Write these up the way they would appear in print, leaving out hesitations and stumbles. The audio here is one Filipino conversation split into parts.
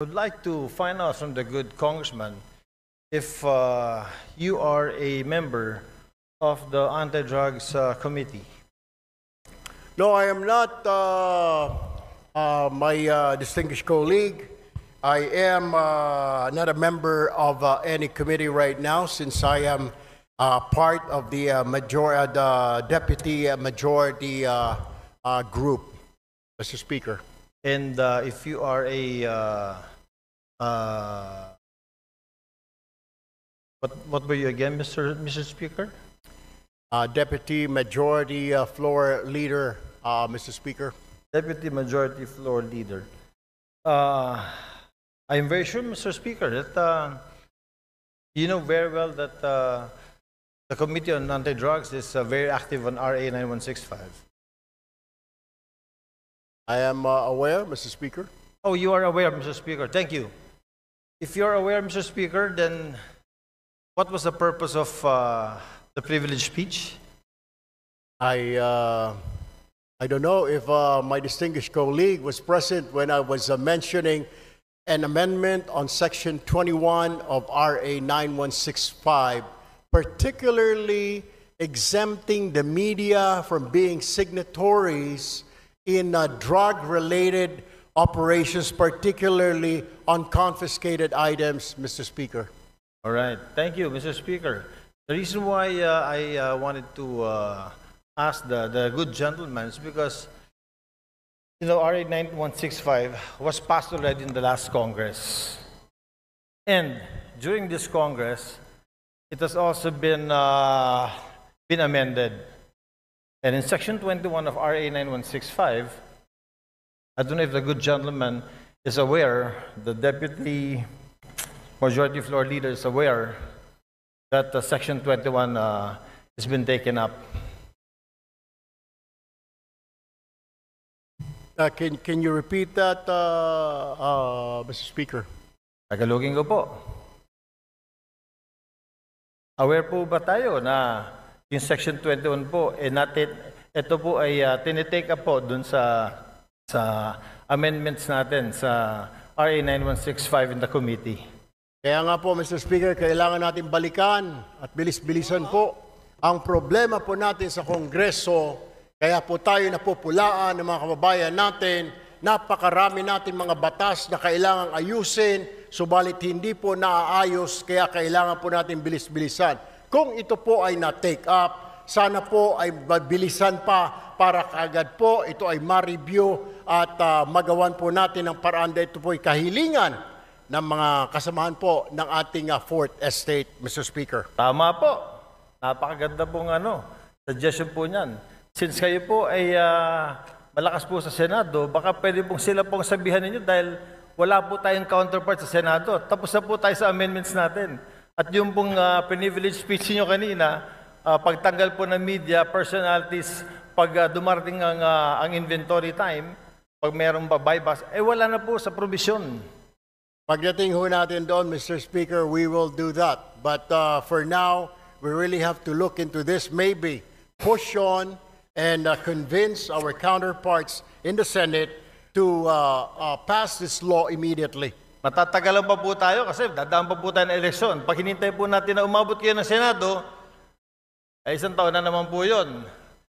Would like to find out from the good congressman if you are a member of the anti-drugs committee. No, I am not, my distinguished colleague. I am not a member of any committee right now since I am part of the deputy majority group, Mr. Speaker. And if you are a what were you again, Mr. Speaker? Deputy Majority Floor Leader, Mr. Speaker. Deputy Majority Floor Leader. I am very sure, Mr. Speaker, that you know very well that the Committee on Anti-Drugs is very active on RA 9165. I am aware, Mr. Speaker. Oh, you are aware, Mr. Speaker. Thank you. If you are aware, Mr. Speaker, then what was the purpose of the privileged speech? I don't know if my distinguished colleague was present when I was mentioning an amendment on Section 21 of RA 9165, particularly exempting the media from being signatories in drug-related operations, particularly on confiscated items, Mr. Speaker. All right. Thank you, Mr. Speaker. The reason why I wanted to ask the good gentleman is because, you know, RA 9165 was passed already in the last Congress. And during this Congress, it has also been amended. And in Section 21 of RA 9165, I don't know if the good gentleman is aware, the Deputy Majority Floor Leader is aware that Section 21 has been taken up. Can you repeat that, Mr. Speaker? Tagalogin ko po. Aware po ba tayo na yung Section 21 po, ito po ay tinitake up po dun sa amendments natin sa RA 9165 in the committee. Kaya nga po, Mr. Speaker, kailangan natin balikan at bilis-bilisan po ang problema po natin sa Kongreso. Kaya po tayo napupulaan ng mga kababayan natin. Napakarami natin mga batas na kailangang ayusin, subalit hindi po naaayos, kaya kailangan po natin bilis-bilisan. Kung ito po ay na-take up, sana po ay mabilisan pa para kaagad po ito ay ma-review at magawan po natin ng paraan dahil ito po ay kahilingan ng mga kasamahan po ng ating Fourth Estate, Mr. Speaker. Tama po. Napakaganda pong suggestion po niyan. Since kayo po ay malakas po sa Senado, baka pwede pong sila pong sabihan ninyo dahil wala po tayong counterpart sa Senado. Tapos na po tayo sa amendments natin. At yung pong privileged speech niyo kanina, pagtanggal po ng media, personalities, pag dumarating ang inventory time, pag mayroong buybacks, wala na po sa provision. Pagdating ho natin doon, Mr. Speaker, we will do that. But for now, we really have to look into this, maybe push on and convince our counterparts in the Senate to pass this law immediately. Matatagalan pa po tayo kasi dadaan pa po tayo ng eleksyon. Pag hinintay po natin na umabot kayo ng Senado, ay isang taon na naman po yun.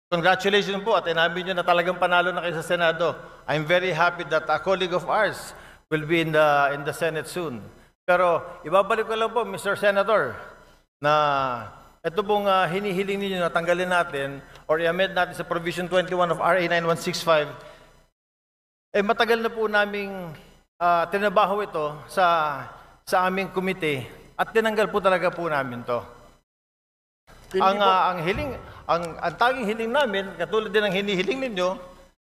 Congratulations po at inamin nyo na talagang panalo na kayo sa Senado. I'm very happy that a colleague of ours will be in the Senate soon. Pero ibabalik ko lang po, Mr. Senator, na ito pong hinihiling ninyo na tanggalin natin or i-amend natin sa Provision 21 of RA 9165, matagal na po naming tinabaho ito sa aming komite at tinanggal po talaga po namin to. Ang tanging hiling namin, katulad din ng hinihiling ninyo,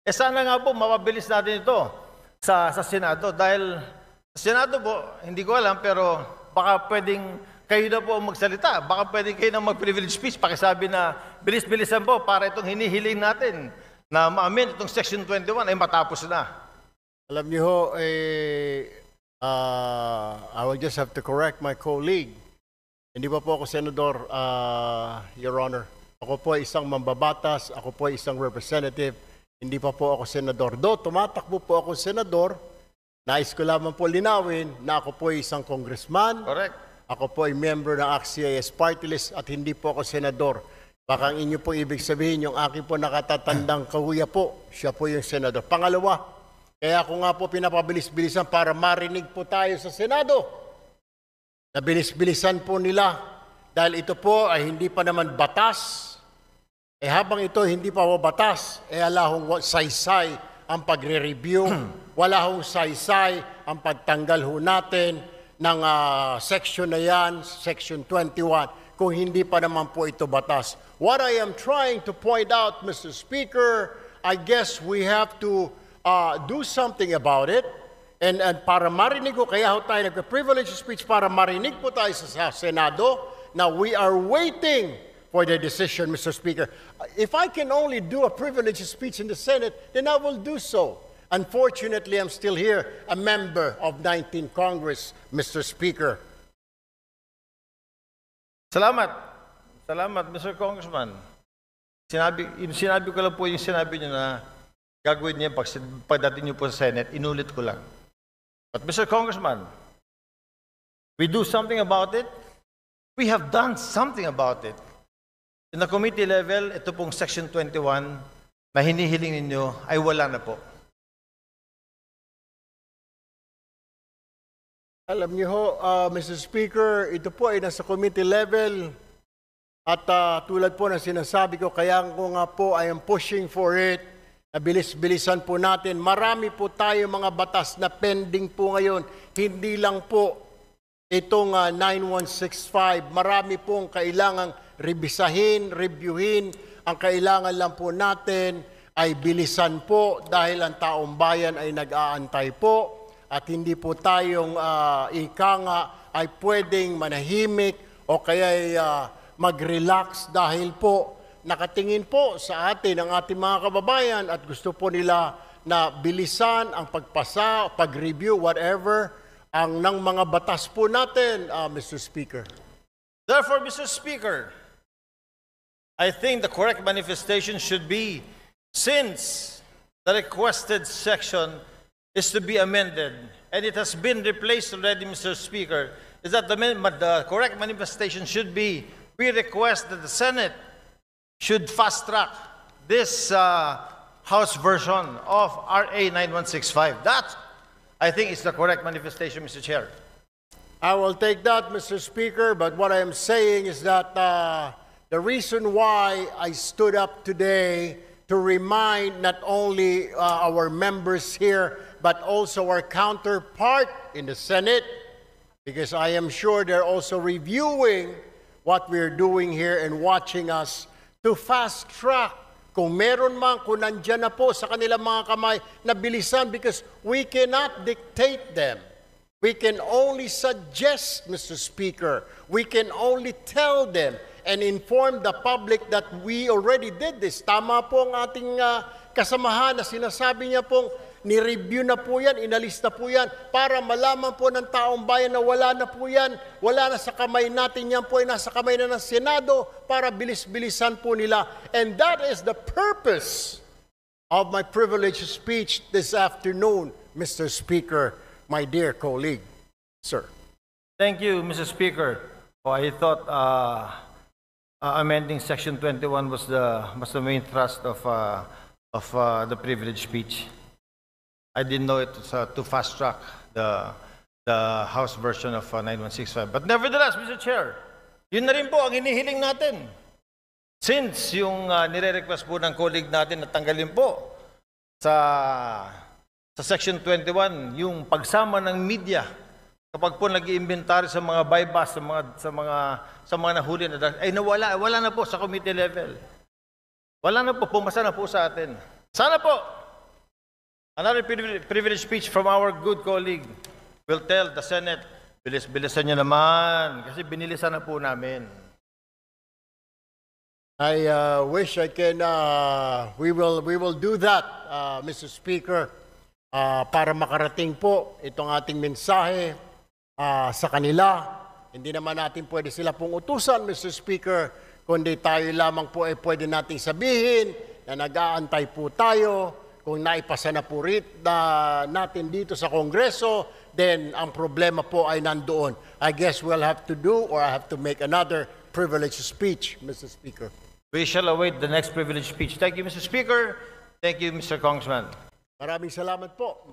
sana nga po mapabilis natin ito sa Senado. Dahil sa Senado po, hindi ko alam, pero baka pwedeng kayo na po magsalita. Baka pwedeng kayo na mag-privilege speech. Pakisabi na bilis-bilisan po para itong hinihiling natin na ma-amend itong Section 21 ay matapos na. Alam niyo ho, I will just have to correct my colleague. Hindi pa po ako senador, Your Honor. Ako po ay isang mambabatas, ako po ay isang representative, hindi pa po ako senador. Do tumatakbo po ako senador Nais ko lamang po linawin na ako po ay isang congressman. Correct. Ako po ay member ng ACT-CIS Party List at hindi po ako senador. Baka ang inyo po ibig sabihin, yung aking po nakatatandang kahuya po, siya po yung senador. Pangalawa, kaya ako nga po pinapabilis-bilisan para marinig po tayo sa Senado. Nabilis-bilisan po nila dahil ito po ay hindi pa naman batas. Habang ito hindi pa batas, ala hong saysay ang pagre-review, wala hong saysay ang pagtanggal ho natin ng section na yan, section 21, kung hindi pa naman po ito batas. What I am trying to point out, Mr. Speaker, I guess we have to do something about it. And para marinig ko, kaya ho tayo nagka-privilege speech para marinig po tayo sa Senado. Now, we are waiting for the decision, Mr. Speaker. If I can only do a privilege speech in the Senate, then I will do so. Unfortunately, I'm still here, a member of 19th Congress, Mr. Speaker. Salamat. Salamat, Mr. Congressman. Sinabi ko lang po yung sinabi niyo na gagawin niya pagdating niyo po sa Senate, inulit ko lang. But Mr. Congressman, we do something about it. We have done something about it. In the committee level, ito pong Section 21 na hinihiling ninyo ay wala na po. Alam niyo ho, Mr. Speaker, ito po ay nasa committee level at tulad po ng sinasabi ko, kaya ko nga po I am pushing for it. Bilis-bilisan po natin. Marami po tayo mga batas na pending po ngayon. Hindi lang po itong 9165. Marami pong kailangang reviewin. Ang kailangan lang po natin ay bilisan po dahil ang taong bayan ay nag-aantay po at hindi po tayong ika nga ay pwedeng manahimik o kaya mag-relax dahil po nakatingin po sa atin ang ating mga kababayan at gusto po nila na bilisan ang pagpasa, pag-review, whatever, ang ng mga batas po natin, Mr. Speaker. Therefore, Mr. Speaker, I think the correct manifestation should be, since the requested section is to be amended, and it has been replaced already, Mr. Speaker, is that the correct manifestation should be, we request that the Senate should fast-track this House version of RA 9165. That, I think, is the correct manifestation, Mr. Chair. I will take that, Mr. Speaker, but what I am saying is that the reason why I stood up today to remind not only our members here, but also our counterpart in the Senate, because I am sure they're also reviewing what we're doing here and watching us, to fast track. Kung meron man, kung nandyan na po sa kanilang mga kamay, na bilisan because we cannot dictate them. We can only suggest, Mr. Speaker. We can only tell them and inform the public that we already did this. Tama po ang ating kasamahan na sinasabi niya pong ni-review na po yan, inalista po yan, para malaman po ng taong bayan na wala na po yan, wala na sa kamay natin, yan po ay nasa kamay na ng Senado para bilis-bilisan po nila. And that is the purpose of my privileged speech this afternoon, Mr. Speaker, my dear colleague. Sir. Thank you, Mr. Speaker. I thought amending Section 21 was the main thrust of the privileged speech. I didn't know it was to fast-track the House version of 9165. But nevertheless, Mr. Chair, yun na rin po ang hinihiling natin. Since yung nire-request po ng colleague natin na tanggalin po sa Section 21, yung pagsama ng media, kapag po nag-i-inventory sa mga bypass, sa mga nahuli na ay wala na po sa committee level. Wala na po, pumasa na po sa atin. Sana po, another privilege speech from our good colleague will tell the Senate, bilis-bilisan nyo naman, kasi binilisan na po namin. I wish I can, we will do that, Mr. Speaker, para makarating po itong ating mensahe sa kanila. Hindi naman natin pwede sila pong utusan, Mr. Speaker, kundi tayo lamang po ay pwede nating sabihin na nag-aantay po tayo kung naipasa na po natin dito sa Kongreso, then ang problema po ay nandoon. I guess we'll have to do or I have to make another privileged speech, Mr. Speaker. We shall await the next privilege speech. Thank you, Mr. Speaker. Thank you, Mr. Congressman. Maraming salamat po.